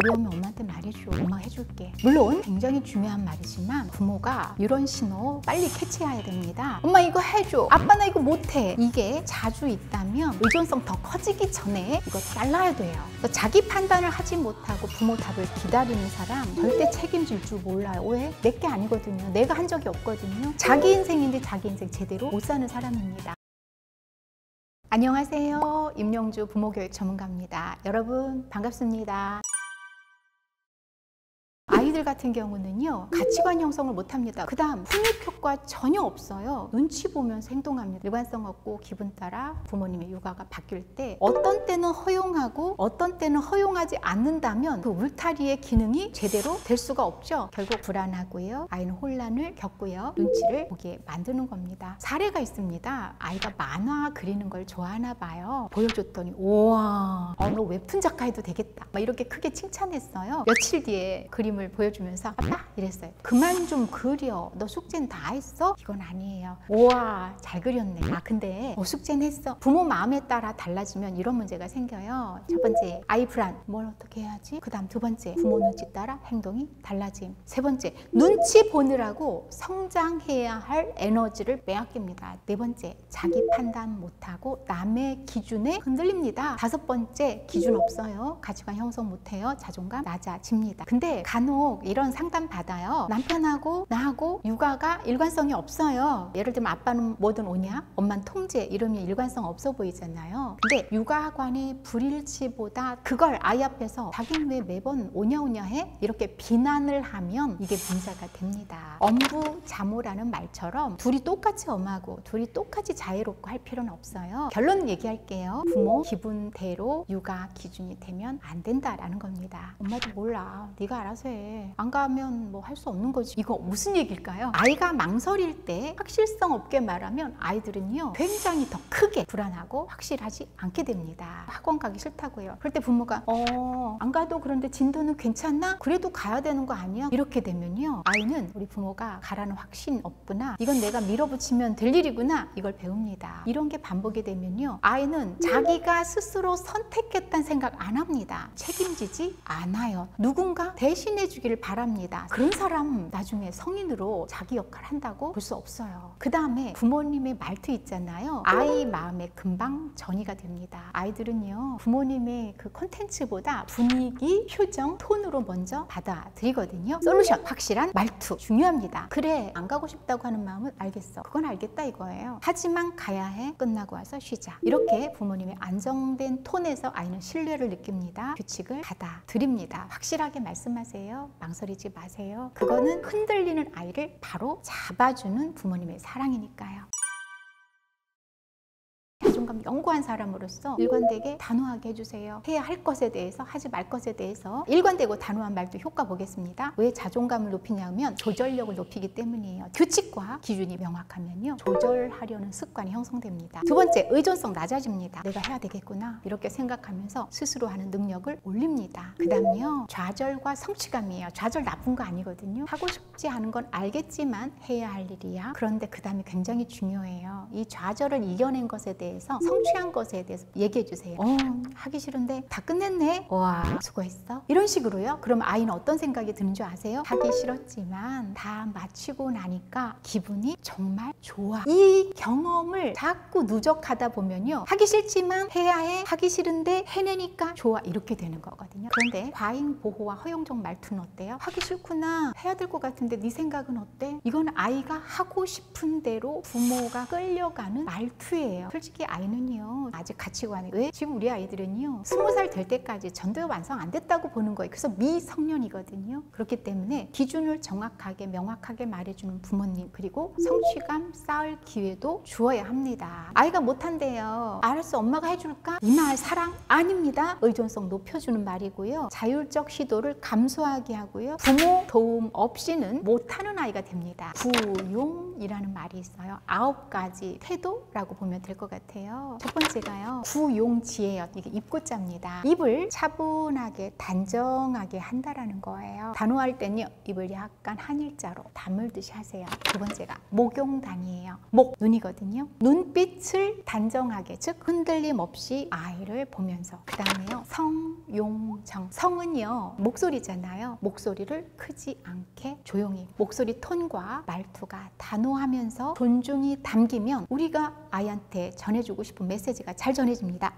어려우면 엄마한테 말해줘. 엄마가 해줄게. 물론 굉장히 중요한 말이지만 부모가 이런 신호 빨리 캐치해야 됩니다. 엄마 이거 해줘. 아빠 나 이거 못해. 이게 자주 있다면 의존성 더 커지기 전에 이거 잘라야 돼요. 자기 판단을 하지 못하고 부모 답을 기다리는 사람 절대 책임질 줄 몰라요. 왜? 내게 아니거든요. 내가 한 적이 없거든요. 자기 인생인데 자기 인생 제대로 못 사는 사람입니다. 안녕하세요. 임영주 부모교육 전문가입니다. 여러분 반갑습니다. 아이들 같은 경우는요, 가치관 형성을 못합니다. 그 다음 훈육 효과 전혀 없어요. 눈치 보면서 행동합니다. 일관성 없고 기분 따라 부모님의 육아가 바뀔 때 어떤 때는 허용하고 어떤 때는 허용하지 않는다면 그 울타리의 기능이 제대로 될 수가 없죠. 결국 불안하고요, 아이는 혼란을 겪고요, 눈치를 보게 만드는 겁니다. 사례가 있습니다. 아이가 만화 그리는 걸 좋아하나 봐요. 보여줬더니 우와, 너 웹툰 작가 해도 되겠다, 막 이렇게 크게 칭찬했어요. 며칠 뒤에 그림을 보여주면서 아빠 이랬어요. 그만 좀 그려. 너 숙제는 다 했어? 이건 아니에요. 우와, 잘 그렸네. 아 근데 숙제는 했어. 부모 마음에 따라 달라지면 이런 문제가 생겨요. 첫 번째, 아이 불안. 뭘 어떻게 해야지? 그 다음 두 번째, 부모 눈치 따라 행동이 달라짐. 세 번째, 눈치 보느라고 성장해야 할 에너지를 빼앗깁니다. 네 번째, 자기 판단 못하고 남의 기준에 흔들립니다. 다섯 번째, 기준 없어요. 가치관 형성 못해요. 자존감 낮아집니다. 근데 간혹 이런 상담 받아요. 남편하고 나하고 육아가 일관성이 없어요. 예를 들면 아빠는 뭐든 오냐, 엄마는 통제, 이러면 일관성 없어 보이잖아요. 근데 육아관의 불일치보다 그걸 아이 앞에서 자기는 왜 매번 오냐 해? 이렇게 비난을 하면 이게 문제가 됩니다. 엄부자모라는 말처럼 둘이 똑같이 엄하고 둘이 똑같이 자유롭고 할 필요는 없어요. 결론 얘기할게요. 부모 기분대로 육아 기준이 되면 안 된다라는 겁니다. 엄마도 몰라. 네가 알아서 해. 안 가면 뭐 할 수 없는 거지. 이거 무슨 얘기일까요? 아이가 망설일 때 확실성 없게 말하면 아이들은요, 굉장히 더 크게 불안하고 확실하지 않게 됩니다. 학원 가기 싫다고요. 그럴 때 부모가 안 가도 그런데 진도는 괜찮나? 그래도 가야 되는 거 아니야? 이렇게 되면요, 아이는 우리 부모가 가라는 확신 없구나, 이건 내가 밀어붙이면 될 일이구나, 이걸 배웁니다. 이런 게 반복이 되면요, 아이는 자기가 스스로 선택했다는 생각 안 합니다. 책임지지 않아요. 누군가 대신해 주기를 바랍니다. 그런 사람 나중에 성인으로 자기 역할 한다고 볼 수 없어요. 그 다음에 부모님의 말투 있잖아요. 아이 마음에 금방 전이가 됩니다. 아이들은요, 부모님의 그 콘텐츠보다 분위기, 표정, 톤으로 먼저 받아들이거든요. 솔루션, 확실한 말투 중요합니다. 그래, 안 가고 싶다고 하는 마음은 알겠어. 그건 알겠다 이거예요. 하지만 가야 해. 끝나고 와서 쉬자. 이렇게 부모님의 안정된 톤에서 아이는 신뢰를 느낍니다. 규칙을 받아들입니다. 확실하게 말씀하세요. 망설이지 마세요. 그거는 흔들리는 아이를 바로 잡아주는 부모님의 사랑이니까요. 자존감 연구한 사람으로서 일관되게 단호하게 해주세요. 해야 할 것에 대해서, 하지 말 것에 대해서 일관되고 단호한 말도 효과 보겠습니다. 왜 자존감을 높이냐면 조절력을 높이기 때문이에요. 규칙과 기준이 명확하면요, 조절하려는 습관이 형성됩니다. 두 번째, 의존성 낮아집니다. 내가 해야 되겠구나 이렇게 생각하면서 스스로 하는 능력을 올립니다. 그 다음요, 좌절과 성취감이에요. 좌절 나쁜 거 아니거든요. 하고 싶지 않은 건 알겠지만 해야 할 일이야. 그런데 그 다음이 굉장히 중요해요. 이 좌절을 이겨낸 것에 대해서, 성취한 것에 대해서 얘기해 주세요. 하기 싫은데 다 끝냈네. 와, 수고했어. 이런 식으로요. 그럼 아이는 어떤 생각이 드는 줄 아세요? 하기 싫었지만 다 마치고 나니까 기분이 정말 좋아. 이 경험을 자꾸 누적하다 보면요, 하기 싫지만 해야 해. 하기 싫은데 해내니까 좋아. 이렇게 되는 거거든요. 그런데 과잉 보호와 허용적 말투는 어때요? 하기 싫구나. 해야 될 것 같은데 네 생각은 어때? 이건 아이가 하고 싶은 대로 부모가 끌려가는 말투예요. 솔직히 아이는요, 아직 가치관이, 왜? 지금 우리 아이들은요, 20살 될 때까지 전도가 완성 안 됐다고 보는 거예요. 그래서 미성년이거든요. 그렇기 때문에 기준을 정확하게 명확하게 말해주는 부모님, 그리고 성취감 쌓을 기회도 주어야 합니다. 아이가 못한대요. 알았어, 엄마가 해줄까? 이 말 사랑 아닙니다. 의존성 높여주는 말이고요, 자율적 시도를 감소하게 하고요, 부모 도움 없이는 못하는 아이가 됩니다. 부용이라는 말이 있어요. 9가지 태도라고 보면 될 것 같아요. 있는데요. 첫 번째가요. 구용지예요. 이게 입구자입니다. 입을 차분하게 단정하게 한다라는 거예요. 단호할 때는요. 입을 약간 한일자로 다물듯이 하세요. 두 번째가 목용단이에요. 목, 눈이거든요. 눈빛을 단정하게, 즉 흔들림 없이 아이를 보면서. 그 다음에요. 성, 용, 정. 성은요. 목소리잖아요. 목소리를 크지 않게 조용히. 목소리 톤과 말투가 단호하면서 존중이 담기면 우리가 아이한테 전해주고 싶은 메시지가 잘 전해집니다.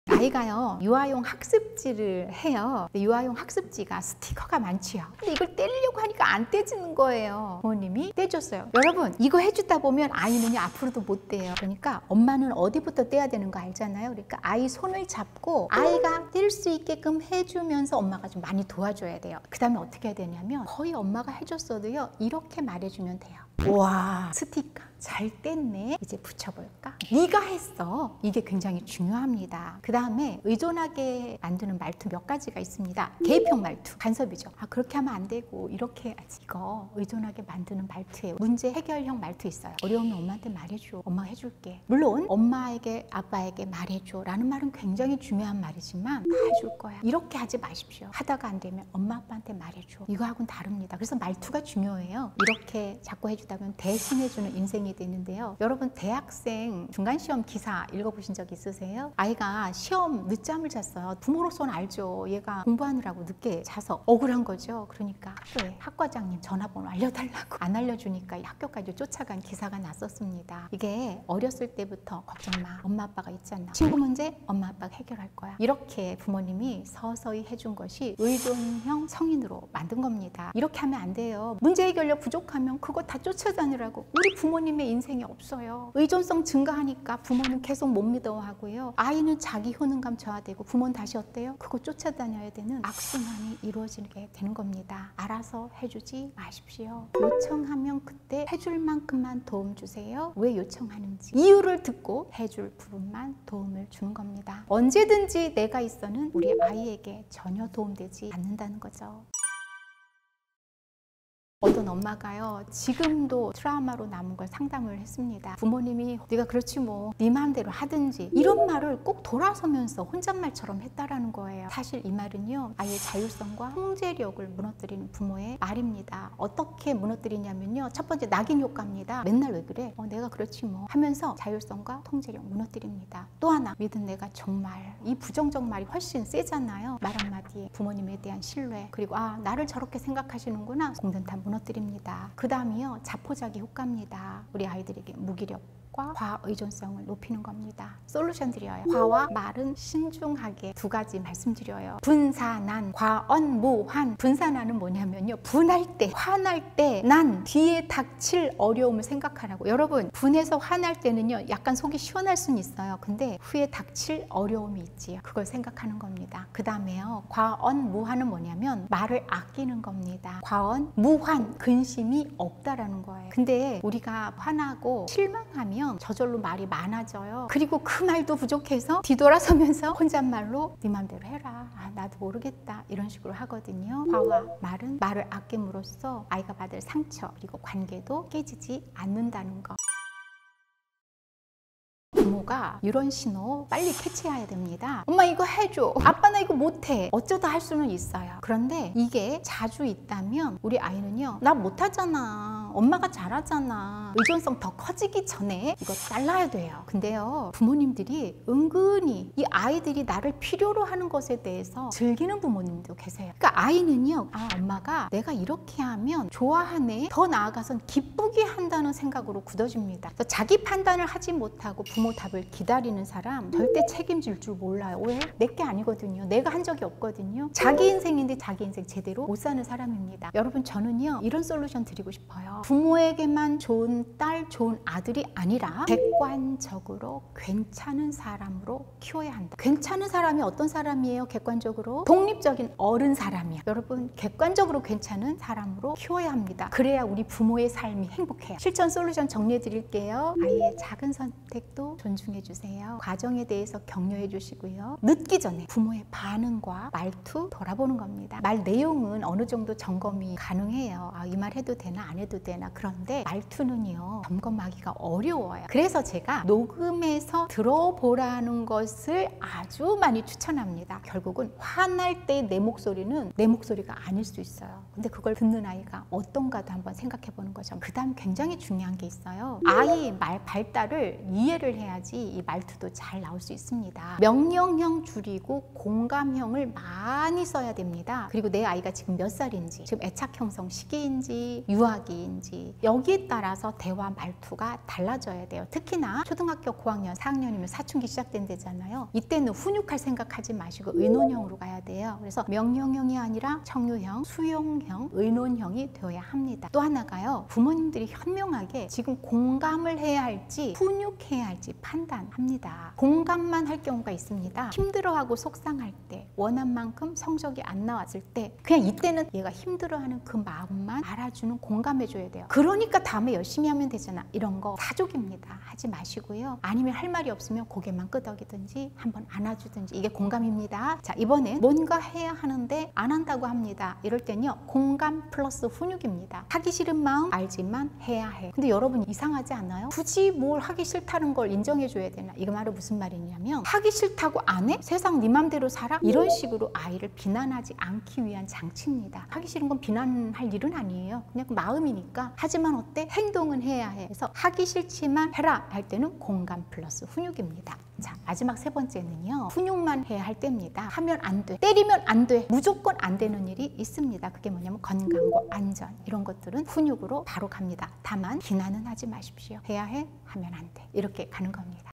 아이가요 유아용 학습지를 해요. 유아용 학습지가 스티커가 많지요. 근데 이걸 떼려고 하니까 안 떼지는 거예요. 부모님이 떼줬어요. 여러분 이거 해주다 보면 아이는요 앞으로도 못 떼요. 그러니까 엄마는 어디부터 떼야 되는 거 알잖아요. 그러니까 아이 손을 잡고 아이가 뗄 수 있게끔 해주면서 엄마가 좀 많이 도와줘야 돼요. 그 다음에 어떻게 해야 되냐면 거의 엄마가 해줬어도요 이렇게 말해주면 돼요. 와 스티커 잘 뗐네. 이제 붙여볼까? 네가 했어. 이게 굉장히 중요합니다. 그 다음에 의존하게 만드는 말투 몇 가지가 있습니다. 개입형 말투 간섭이죠. 아 그렇게 하면 안 되고 이렇게 해야지. 이거 의존하게 만드는 말투예요. 문제 해결형 말투 있어요. 어려우면 엄마한테 말해줘. 엄마가 해줄게. 물론 엄마에게 아빠에게 말해줘 라는 말은 굉장히 중요한 말이지만 다 해줄 거야. 이렇게 하지 마십시오. 하다가 안 되면 엄마 아빠한테 말해줘. 이거하고는 다릅니다. 그래서 말투가 중요해요. 이렇게 자꾸 해주다면 대신해주는 인생이 되는데요. 여러분 대학생 중간시험 기사 읽어보신 적 있으세요? 아이가 시험 늦잠을 잤어요. 부모로서는 알죠. 얘가 공부하느라고 늦게 자서 억울한 거죠. 그러니까 학교에 학과장님 전화번호 알려달라고 안 알려주니까 학교까지 쫓아간 기사가 났었습니다. 이게 어렸을 때부터 걱정 마. 엄마 아빠가 있잖아. 친구 문제 엄마 아빠가 해결할 거야. 이렇게 부모님이 서서히 해준 것이 의존형 성인으로 만든 겁니다. 이렇게 하면 안 돼요. 문제 해결력 부족하면 그거 다 쫓아다니라고. 우리 부모님의 인생이 없어요. 의존성 증가하니까 부모는 계속 못 믿어하고요. 아이는 자기 효능감 저하되고 부모는 다시 어때요? 그거 쫓아다녀야 되는 악순환이 이루어지게 되는 겁니다. 알아서 해주지 마십시오. 요청하면 그때 해줄 만큼만 도움 주세요. 왜 요청하는지 이유를 듣고 해줄 부분만 도움을 주는 겁니다. 언제든지 내가 있어는 우리 아이에게 전혀 도움되지 않는다는 거죠. 어떤 엄마가요 지금도 트라우마로 남은 걸 상담을 했습니다. 부모님이 네가 그렇지 뭐 네 마음대로 하든지 이런 말을 꼭 돌아서면서 혼잣말처럼 했다라는 거예요. 사실 이 말은요 아이의 자율성과 통제력을 무너뜨리는 부모의 말입니다. 어떻게 무너뜨리냐면요 첫 번째 낙인 효과입니다. 맨날 왜 그래? 내가 그렇지 뭐 하면서 자율성과 통제력 무너뜨립니다. 또 하나 믿은 내가 정말 이 부정적 말이 훨씬 세잖아요. 말 한마디에 부모님에 대한 신뢰 그리고 아 나를 저렇게 생각하시는구나 공든탑 무너뜨립니다. 그 다음이요 자포자기 효과입니다. 우리 아이들에게 무기력과 과의존성을 높이는 겁니다. 솔루션 드려요. 과와 말은 신중하게 두 가지 말씀드려요. 분사난, 과언무환. 분사난은 뭐냐면요 분할 때, 화날 때 난 뒤에 닥칠 어려움을 생각하라고. 여러분 분해서 화날 때는요 약간 속이 시원할 수는 있어요. 근데 후에 닥칠 어려움이 있지요. 그걸 생각하는 겁니다. 그 다음에요 과언무환은 뭐냐면 말을 아끼는 겁니다. 과언무환 근심이 없다라는 거예요. 근데 우리가 화나고 실망하면 저절로 말이 많아져요. 그리고 그 말도 부족해서 뒤돌아서면서 혼잣말로 네 맘대로 해라. 아, 나도 모르겠다. 이런 식으로 하거든요. 화와 말은 말을 아낌으로써 아이가 받을 상처 그리고 관계도 깨지지 않는다는 거. 부모가 이런 신호 빨리 캐치해야 됩니다. 엄마 이거 해줘. 아빠 나 이거 못해. 어쩌다 할 수는 있어요. 그런데 이게 자주 있다면 우리 아이는요 나 못하잖아. 엄마가 잘하잖아. 의존성 더 커지기 전에 이거 잘라야 돼요. 근데요 부모님들이 은근히 이 아이들이 나를 필요로 하는 것에 대해서 즐기는 부모님도 계세요. 그러니까 아이는요 아 엄마가 내가 이렇게 하면 좋아하네. 더 나아가선 기쁘게 한다는 생각으로 굳어집니다. 그래서 자기 판단을 하지 못하고 부모 답을 기다리는 사람 절대 책임질 줄 몰라요. 왜? 내게 아니거든요. 내가 한 적이 없거든요. 자기 인생인데 자기 인생 제대로 못 사는 사람입니다. 여러분 저는요 이런 솔루션 드리고 싶어요. 부모에게만 좋은 딸, 좋은 아들이 아니라 객관적으로 괜찮은 사람으로 키워야 한다. 괜찮은 사람이 어떤 사람이에요? 객관적으로 독립적인 어른 사람이에요. 여러분 객관적으로 괜찮은 사람으로 키워야 합니다. 그래야 우리 부모의 삶이 행복해요. 실천 솔루션 정리해 드릴게요. 아이의 작은 선택도 존중해 주세요. 과정에 대해서 격려해 주시고요. 늦기 전에 부모의 반응과 말투 돌아보는 겁니다. 말 내용은 어느 정도 점검이 가능해요. 아, 이 말 해도 되나 안 해도 되나 때나 그런데 말투는요 점검하기가 어려워요. 그래서 제가 녹음해서 들어보라는 것을 아주 많이 추천합니다. 결국은 화날 때 내 목소리는 내 목소리가 아닐 수 있어요. 근데 그걸 듣는 아이가 어떤가도 한번 생각해 보는 거죠. 그 다음 굉장히 중요한 게 있어요. 아이 말 발달을 이해를 해야지 이 말투도 잘 나올 수 있습니다. 명령형 줄이고 공감형을 많이 써야 됩니다. 그리고 내 아이가 지금 몇 살인지, 지금 애착 형성 시기인지 유아기인지 여기에 따라서 대화 말투가 달라져야 돼요. 특히나 초등학교 고학년 4학년이면 사춘기 시작된대잖아요. 이때는 훈육할 생각하지 마시고 의논형으로 가야 돼요. 그래서 명령형이 아니라 청유형, 수용형, 의논형이 되어야 합니다. 또 하나가요, 부모님들이 현명하게 지금 공감을 해야 할지 훈육해야 할지 판단합니다. 공감만 할 경우가 있습니다. 힘들어하고 속상할 때, 원한 만큼 성적이 안 나왔을 때 그냥 이때는 얘가 힘들어하는 그 마음만 알아주는, 공감해줘야 돼요. 그러니까 다음에 열심히 하면 되잖아, 이런 거 사족입니다. 하지 마시고요. 아니면 할 말이 없으면 고개만 끄덕이든지 한번 안아주든지, 이게 공감입니다. 자, 이번엔 뭔가 해야 하는데 안 한다고 합니다. 이럴 땐요 공감 플러스 훈육입니다. 하기 싫은 마음 알지만 해야 해. 근데 여러분 이상하지 않아요? 굳이 뭘 하기 싫다는 걸 인정해줘야 되나? 이거 말은 무슨 말이냐면, 하기 싫다고 안 해? 세상 네 맘대로 살아? 이런 식으로 아이를 비난하지 않기 위한 장치입니다. 하기 싫은 건 비난할 일은 아니에요. 그냥 그 마음이니까. 하지만 어때? 행동은 해야 해. 그래서 하기 싫지만 해라 할 때는 공감 플러스 훈육입니다. 자, 마지막 세 번째는요, 훈육만 해야 할 때입니다. 하면 안 돼, 때리면 안 돼, 무조건 안 되는 일이 있습니다. 그게 뭐냐면 건강과 안전, 이런 것들은 훈육으로 바로 갑니다. 다만 비난은 하지 마십시오. 해야 해, 하면 안 돼, 이렇게 가는 겁니다.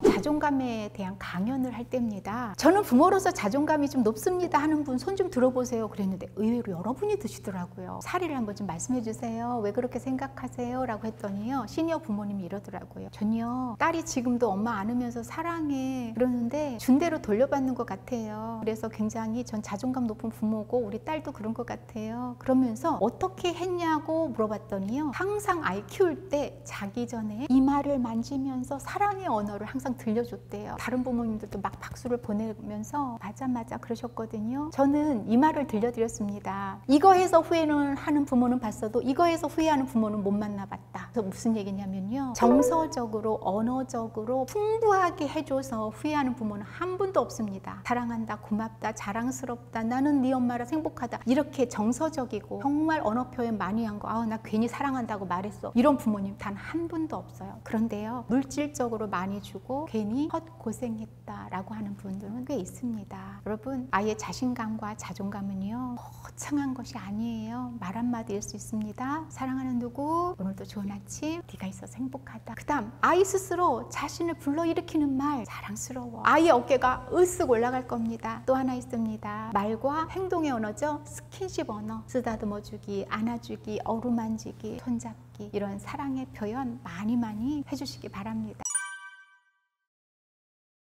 자존감에 대한 강연을 할 때입니다. 저는 부모로서 자존감이 좀 높습니다 하는 분 손 좀 들어보세요 그랬는데 의외로 여러분이 드시더라고요. 사례를 한번 좀 말씀해 주세요. 왜 그렇게 생각하세요? 라고 했더니요, 시니어 부모님이 이러더라고요. 전요, 딸이 지금도 엄마 안으면서 사랑해 그러는데 준 대로 돌려받는 것 같아요. 그래서 굉장히 전 자존감 높은 부모고 우리 딸도 그런 것 같아요. 그러면서 어떻게 했냐고 물어봤더니요, 항상 아이 키울 때 자기 전에 이마를 만지면서 사랑의 언어를 항상 들려줬대요. 다른 부모님들도 막 박수를 보내면서 맞아 그러셨거든요. 저는 이 말을 들려드렸습니다. 이거 해서 후회는 하는 부모는 봤어도 이거 해서 후회하는 부모는 못 만나봤다. 그래서 무슨 얘기냐면요, 정서적으로 언어적으로 풍부하게 해줘서 후회하는 부모는 한 분도 없습니다. 사랑한다, 고맙다, 자랑스럽다, 나는 네 엄마라 행복하다, 이렇게 정서적이고 정말 언어 표현 많이 한 거, 나 괜히 사랑한다고 말했어, 이런 부모님 단 한 분도 없어요. 그런데요, 물질적으로 많이 주고 괜히 헛고생했다 라고 하는 분들은 꽤 있습니다. 여러분, 아이의 자신감과 자존감은요 거창한 것이 아니에요. 말 한마디일 수 있습니다. 사랑하는 누구, 오늘도 좋은 아침, 네가 있어서 행복하다. 그 다음, 아이 스스로 자신을 불러일으키는 말, 자랑스러워. 아이의 어깨가 으쓱 올라갈 겁니다. 또 하나 있습니다. 말과 행동의 언어죠. 스킨십 언어, 쓰다듬어주기, 안아주기, 어루만지기, 손잡기, 이런 사랑의 표현 많이 해주시기 바랍니다.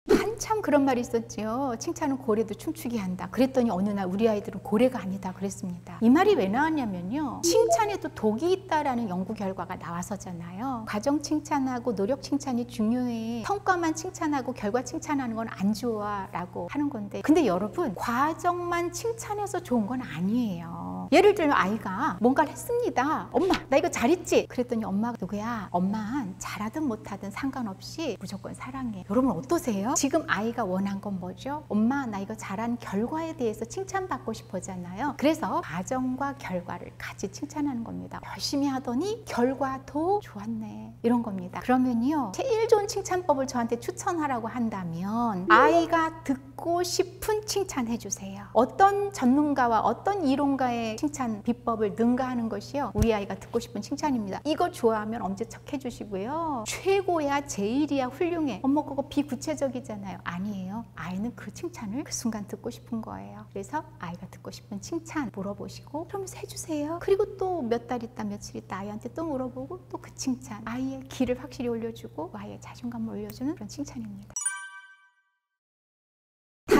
한참 그런 말이 있었지요. 칭찬은 고래도 춤추게 한다. 그랬더니 어느 날 우리 아이들은 고래가 아니다 그랬습니다. 이 말이 왜 나왔냐면요, 칭찬에도 독이 있다라는 연구 결과가 나와서잖아요. 과정 칭찬하고 노력 칭찬이 중요해, 성과만 칭찬하고 결과 칭찬하는 건 안 좋아 라고 하는 건데, 근데 여러분, 과정만 칭찬해서 좋은 건 아니에요. 예를 들면 아이가 뭔가를 했습니다. 엄마 나 이거 잘했지? 그랬더니 엄마가, 누구야, 엄마는 잘하든 못하든 상관없이 무조건 사랑해. 여러분 어떠세요? 지금 아이가 원한 건 뭐죠? 엄마 나 이거 잘한 결과에 대해서 칭찬받고 싶어잖아요. 그래서 과정과 결과를 같이 칭찬하는 겁니다. 열심히 하더니 결과도 좋았네, 이런 겁니다. 그러면요, 제일 좋은 칭찬법을 저한테 추천하라고 한다면 아이가 듣고 싶은 칭찬 해주세요. 어떤 전문가와 어떤 이론가의 칭찬 비법을 능가하는 것이요, 우리 아이가 듣고 싶은 칭찬입니다. 이거 좋아하면 엄지척 해주시고요. 최고야, 제일이야, 훌륭해, 엄마 그거 비구체적이잖아요. 아니에요. 아이는 그 칭찬을 그 순간 듣고 싶은 거예요. 그래서 아이가 듣고 싶은 칭찬 물어보시고 그러면서 해주세요. 그리고 또 몇 달 있다 며칠 있다 아이한테 또 물어보고 또 그 칭찬, 아이의 기를 확실히 올려주고 아이의 자존감을 올려주는 그런 칭찬입니다.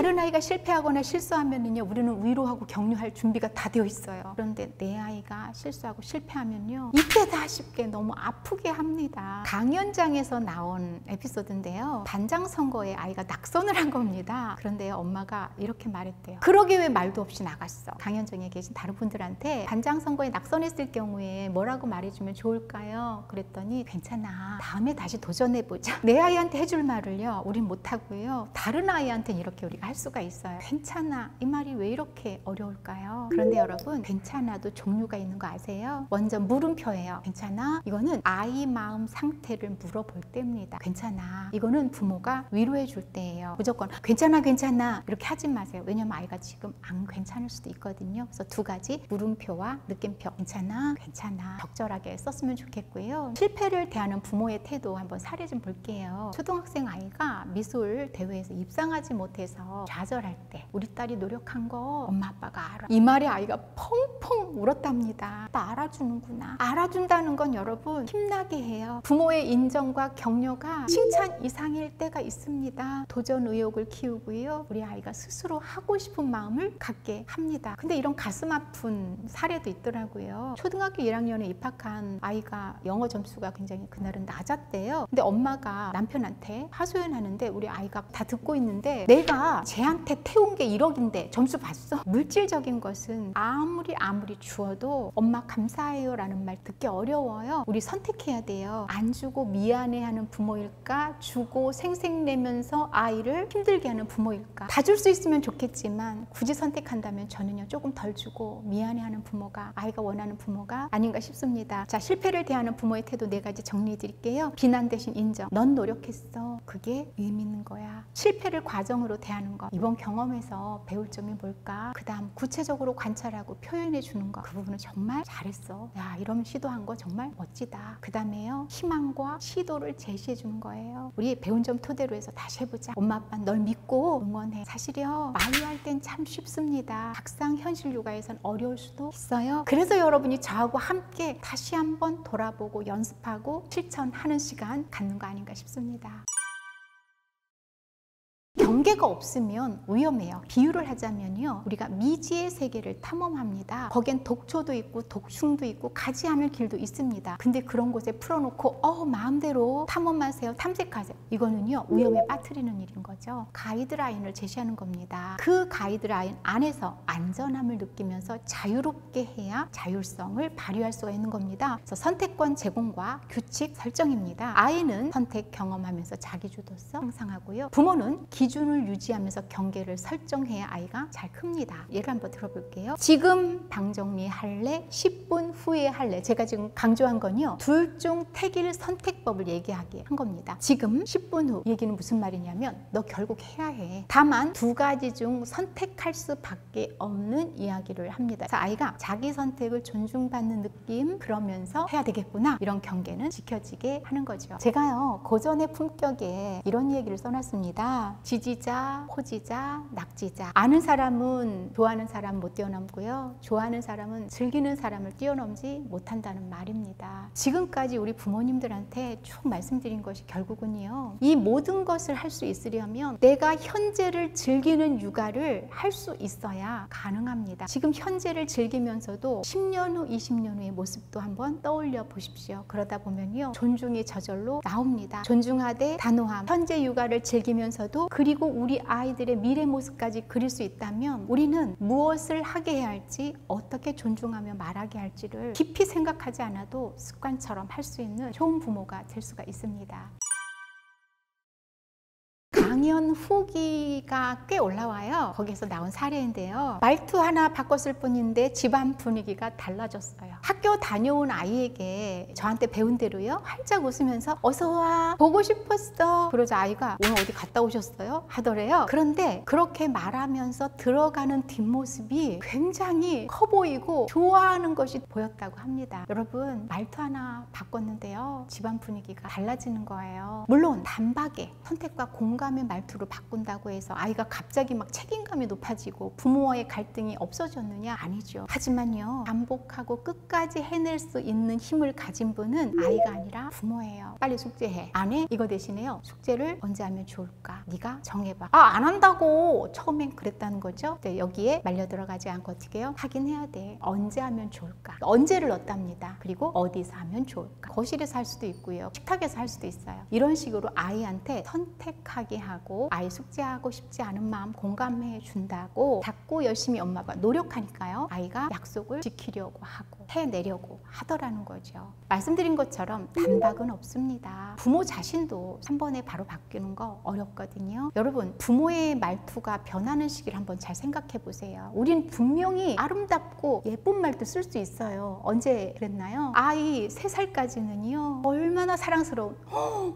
다른 아이가 실패하거나 실수하면은요, 우리는 위로하고 격려할 준비가 다 되어 있어요. 그런데 내 아이가 실수하고 실패하면요, 이때다 싶게 너무 아프게 합니다. 강연장에서 나온 에피소드인데요. 반장 선거에 아이가 낙선을 한 겁니다. 그런데 엄마가 이렇게 말했대요. 그러게 왜 말도 없이 나갔어? 강연장에 계신 다른 분들한테 반장 선거에 낙선했을 경우에 뭐라고 말해주면 좋을까요? 그랬더니 괜찮아, 다음에 다시 도전해보자. 내 아이한테 해줄 말을요, 우린 못하고요, 다른 아이한테는 이렇게 우리가 할 수가 있어요. 괜찮아, 이 말이 왜 이렇게 어려울까요? 그런데 여러분, 괜찮아도 종류가 있는 거 아세요? 먼저 물음표예요. 괜찮아? 이거는 아이 마음 상태를 물어볼 때입니다. 괜찮아, 이거는 부모가 위로해 줄 때예요. 무조건 괜찮아 괜찮아 이렇게 하지 마세요. 왜냐면 아이가 지금 안 괜찮을 수도 있거든요. 그래서 두 가지, 물음표와 느낌표. 괜찮아 괜찮아 적절하게 썼으면 좋겠고요. 실패를 대하는 부모의 태도 한번 사례 좀 볼게요. 초등학생 아이가 미술 대회에서 입상하지 못해서 좌절할 때 우리 딸이 노력한 거 엄마 아빠가 알아. 이 말에 아이가 펑펑 울었답니다. 나 알아주는구나. 알아준다는 건 여러분 힘나게 해요. 부모의 인정과 격려가 칭찬 이상일 때가 있습니다. 도전 의욕을 키우고요, 우리 아이가 스스로 하고 싶은 마음을 갖게 합니다. 근데 이런 가슴 아픈 사례도 있더라고요. 초등학교 1학년에 입학한 아이가 영어 점수가 굉장히 그날은 낮았대요. 근데 엄마가 남편한테 하소연하는데 우리 아이가 다 듣고 있는데, 내가 쟤한테 태운 게 1억인데 점수 봤어? 물질적인 것은 아무리 주어도 엄마 감사해요 라는 말 듣기 어려워요. 우리 선택해야 돼요. 안 주고 미안해하는 부모일까, 주고 생색내면서 아이를 힘들게 하는 부모일까. 다 줄 수 있으면 좋겠지만 굳이 선택한다면 저는요, 조금 덜 주고 미안해하는 부모가, 아이가 원하는 부모가 아닌가 싶습니다. 자, 실패를 대하는 부모의 태도 4가지 정리해 드릴게요. 비난 대신 인정. 넌 노력했어. 그게 의미 있는 거야. 실패를 과정으로 대하는 것, 이번 경험에서 배울 점이 뭘까? 그 다음 구체적으로 관찰하고 표현해 주는 것, 그 부분은 정말 잘했어. 야, 이런 시도한 거 정말 멋지다. 그 다음에요, 희망과 시도를 제시해 주는 거예요. 우리 배운 점 토대로 해서 다시 해보자. 엄마 아빠 널 믿고 응원해. 사실요, 말로 할 땐 참 쉽습니다. 막상 현실 육아에선 어려울 수도 있어요. 그래서 여러분이 저하고 함께 다시 한번 돌아보고 연습하고 실천하는 시간 갖는 거 아닌가 싶습니다. 경계가 없으면 위험해요. 비유를 하자면요, 우리가 미지의 세계를 탐험합니다. 거긴 독초도 있고 독충도 있고 가지 않을 길도 있습니다. 근데 그런 곳에 풀어놓고 마음대로 탐험하세요, 탐색하세요, 이거는요 위험에 빠뜨리는 일인 거죠. 가이드라인을 제시하는 겁니다. 그 가이드라인 안에서 안전함을 느끼면서 자유롭게 해야 자율성을 발휘할 수가 있는 겁니다. 그래서 선택권 제공과 규칙 설정입니다. 아이는 선택 경험하면서 자기주도성 향상하고요, 부모는 기준을 유지하면서 경계를 설정해야 아이가 잘 큽니다. 예를 한번 들어볼게요. 지금 방 정리할래? 10분 후에 할래? 제가 지금 강조한 건요, 둘 중 택일 선택법을 얘기하게 한 겁니다. 지금 10분 후 얘기는 무슨 말이냐면, 너 결국 해야 해. 다만 2가지 중 선택할 수밖에 없는 이야기를 합니다. 그래서 아이가 자기 선택을 존중받는 느낌, 그러면서 해야 되겠구나, 이런 경계는 지켜지게 하는 거죠. 제가요, 고전의 품격에 이런 얘기를 써놨습니다. 지지자, 호지자, 낙지자. 아는 사람은 좋아하는 사람 못 뛰어넘고요, 좋아하는 사람은 즐기는 사람을 뛰어넘지 못한다는 말입니다. 지금까지 우리 부모님들한테 쭉 말씀드린 것이 결국은요, 이 모든 것을 할 수 있으려면 내가 현재를 즐기는 육아를 할 수 있어야 가능합니다. 지금 현재를 즐기면서도 10년 후, 20년 후의 모습도 한번 떠올려 보십시오. 그러다 보면요, 존중이 저절로 나옵니다. 존중하되 단호함. 현재 육아를 즐기면서도, 그리고 우리 아이들의 미래 모습까지 그릴 수 있다면 우리는 무엇을 하게 해야 할지, 어떻게 존중하며 말하게 할지를 깊이 생각하지 않아도 습관처럼 할 수 있는 좋은 부모가 될 수가 있습니다. 강연 후기가 꽤 올라와요. 거기에서 나온 사례인데요, 말투 하나 바꿨을 뿐인데 집안 분위기가 달라졌어요. 학교 다녀온 아이에게 저한테 배운 대로요, 활짝 웃으면서 어서와, 보고 싶었어. 그러자 아이가 오늘 어디 갔다 오셨어요? 하더래요. 그런데 그렇게 말하면서 들어가는 뒷모습이 굉장히 커 보이고 좋아하는 것이 보였다고 합니다. 여러분, 말투 하나 바꿨는데요, 집안 분위기가 달라지는 거예요. 물론 단박에 선택과 공감의 하는 말투로 바꾼다고 해서 아이가 갑자기 막 책임감이 높아지고 부모와의 갈등이 없어졌느냐? 아니죠. 하지만요, 반복하고 끝까지 해낼 수 있는 힘을 가진 분은 아이가 아니라 부모예요. 빨리 숙제해. 안 해? 이거 대신에요, 숙제를 언제 하면 좋을까? 네가 정해봐. 안 한다고 처음엔 그랬다는 거죠. 근데 여기에 말려 들어가지 않고 어떻게 해요? 하긴 해야 돼. 언제 하면 좋을까? 언제를 넣답니다. 그리고 어디서 하면 좋을까? 거실에서 할 수도 있고요, 식탁에서 할 수도 있어요. 이런 식으로 아이한테 선택하게 하고 아이 숙제하고 싶지 않은 마음 공감해 준다고 자꾸 열심히 엄마가 노력하니까요, 아이가 약속을 지키려고 하고 해내려고 하더라는 거죠. 말씀드린 것처럼 단박은 없습니다. 부모 자신도 한 번에 바로 바뀌는 거 어렵거든요. 여러분, 부모의 말투가 변하는 시기를 한번 잘 생각해 보세요. 우린 분명히 아름답고 예쁜 말도 쓸 수 있어요. 언제 그랬나요? 아이 3살까지는요 얼마나 사랑스러운,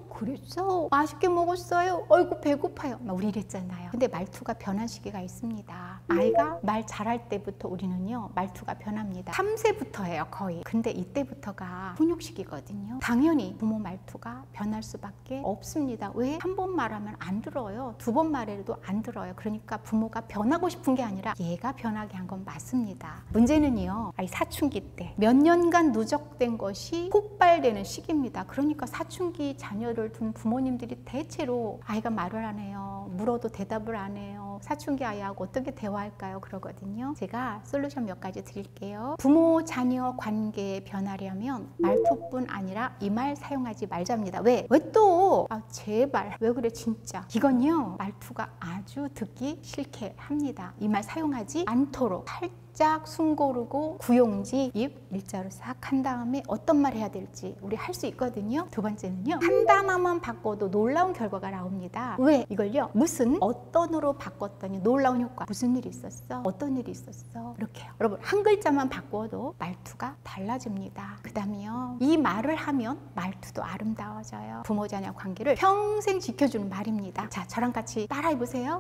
그랬어? 맛있게 먹었어요? 어이구 배고파요, 막 우리 이랬잖아요. 근데 말투가 변한 시기가 있습니다. 아이가 말 잘할 때부터 우리는요 말투가 변합니다. 3세부터예요 거의. 근데 이때부터가 훈육시기거든요. 당연히 부모 말투가 변할 수밖에 없습니다. 왜? 한 번 말하면 안 들어요. 2번 말해도 안 들어요. 그러니까 부모가 변하고 싶은 게 아니라 얘가 변하게 한 건 맞습니다. 문제는요, 아이 사춘기 때 몇 년간 누적된 것이 폭발되는 시기입니다. 그러니까 사춘기 자녀를 둔 부모님들이 대체로 아이가 말을 안 해요. 물어도 대답을 안 해요. 사춘기 아이하고 어떻게 대화할까요? 그러거든요. 제가 솔루션 몇 가지 드릴게요. 부모 자녀 관계에 변하려면 말투뿐 아니라 이 말 사용하지 말자입니다. 왜? 왜 또? 제발 왜 그래 진짜. 이건요 말투가 아주 듣기 싫게 합니다. 이 말 사용하지 않도록 살짝 숨 고르고 구용지 입 일자로 싹 한 다음에 어떤 말 해야 될지 우리 할 수 있거든요. 2번째는요, 한 단어만 바꿔도 놀라운 결과가 나옵니다. 왜? 이걸요 무슨 어떤으로 바꿨더니 놀라운 효과. 무슨 일이 있었어? 어떤 일이 있었어? 이렇게요. 여러분, 한 글자만 바꿔도 말투가 달라집니다. 그 다음에요, 이 말을 하면 말투도 아름다워져요. 부모 자녀 관계를 평생 지켜주는 말입니다. 자, 저랑 같이 따라해보세요.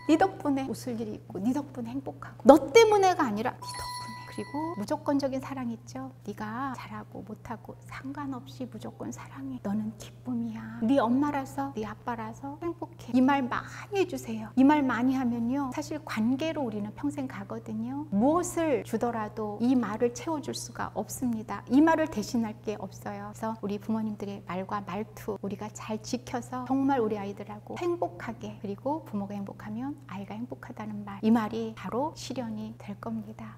네 덕분에 웃을 일이 있고, 네 덕분에 행복하고, 너 때문에가 아니라 네 덕분에. 그리고 무조건적인 사랑 있죠. 네가 잘하고 못하고 상관없이 무조건 사랑해. 너는 기쁨이야. 네 엄마라서 네 아빠라서 행복해. 이 말 많이 해주세요. 이 말 많이 하면요 사실 관계로 우리는 평생 가거든요. 무엇을 주더라도 이 말을 채워줄 수가 없습니다. 이 말을 대신할 게 없어요. 그래서 우리 부모님들의 말과 말투 우리가 잘 지켜서 정말 우리 아이들하고 행복하게, 그리고 부모가 행복하면 아이가 행복하다는 말, 이 말이 바로 실현이 될 겁니다.